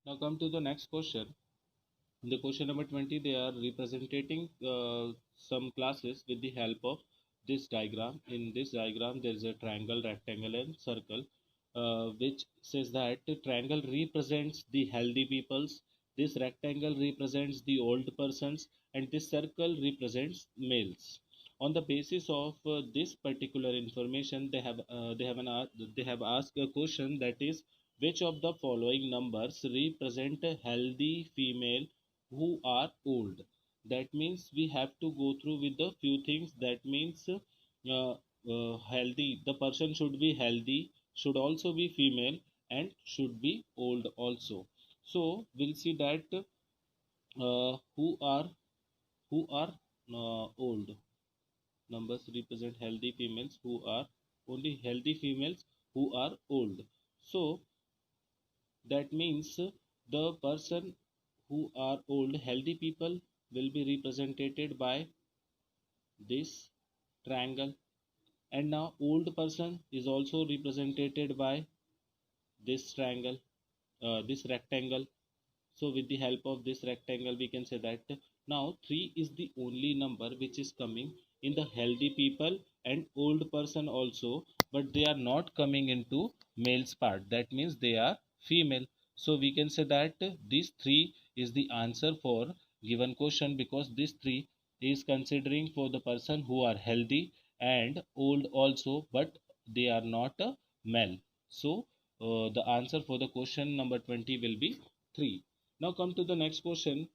Now come to the next question. In the question number 20, they are representing some classes with the help of this diagram. In this diagram, there is a triangle, rectangle, and circle, which says that the triangle represents the healthy peoples, this rectangle represents the old persons, and this circle represents males. On the basis of this particular information, they have asked a question, that is, which of the following numbers represent a healthy female who are old? That means we have to go through with the few things. That means healthy, the person should be healthy, should also be female, and should be old also. So we'll see that who are old. Numbers represent healthy females who are only healthy females who are old. So that means the person who are old, healthy people, will be represented by this triangle, and now old person is also represented by this triangle, this rectangle. So with the help of this rectangle, we can say that now 3 is the only number which is coming in the healthy people and old person also, but they are not coming into males part. That means they are female. So we can say that this 3 is the answer for given question, because this 3 is considering for the person who are healthy and old also, but they are not a male. So the answer for the question number 20 will be 3. Now come to the next question,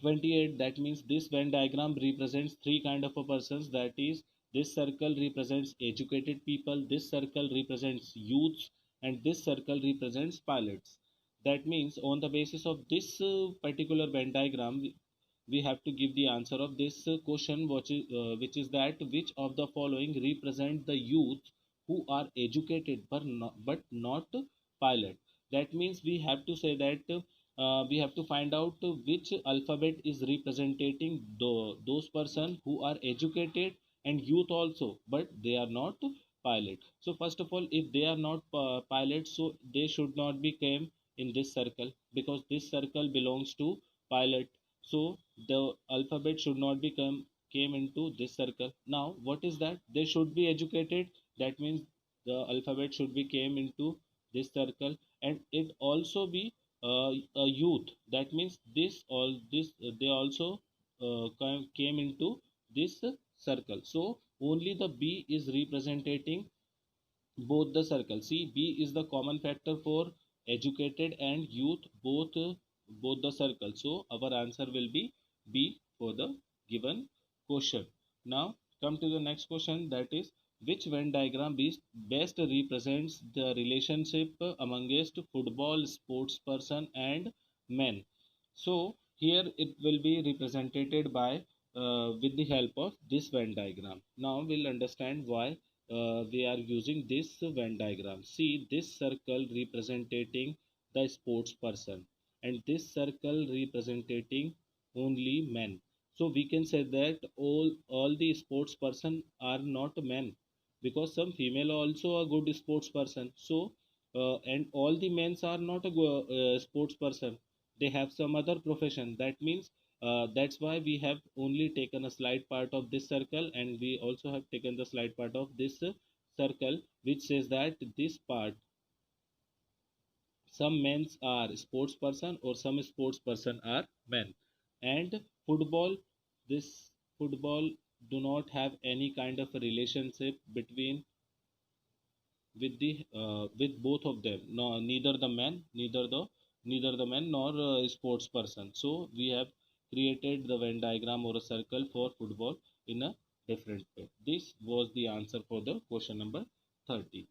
28. That means this Venn diagram represents three kind of a persons. That is, this circle represents educated people, this circle represents youths, and this circle represents pilots. That means on the basis of this particular Venn diagram, we have to give the answer of this question, which is that which of the following represent the youth who are educated but not pilot. That means we have to say that we have to find out which alphabet is representing those person who are educated and youth also, but they are not pilot. So first of all, if they are not pilot, so they should not be came in this circle, because this circle belongs to pilot. So the alphabet should not be came into this circle. Now what is that? They should be educated. That means the alphabet should be came into this circle, and it also be a youth. That means this they also came into this circle. So only the B is representing both the circles. See, B is the common factor for educated and youth, both the circles. So our answer will be B for the given question. Now come to the next question, that is, which Venn diagram best represents the relationship amongst football sports person and men. So here it will be represented by with the help of this Venn diagram. Now we'll understand why we are using this Venn diagram. See, this circle representing the sports person, and this circle representing only men. So we can say that all the sports person are not men, because some female also a good sports person. So and all the men are not a sports person. They have some other profession. That means that's why we have only taken a slight part of this circle, and we also have taken the slight part of this circle, which says that this part, some men are sports person or some sports person are men. And football, this football do not have any kind of a relationship between with both of them. No, neither the men, neither the men nor sports person. So we have created the Venn diagram or a circle for football in a different way. This was the answer for the question number 30.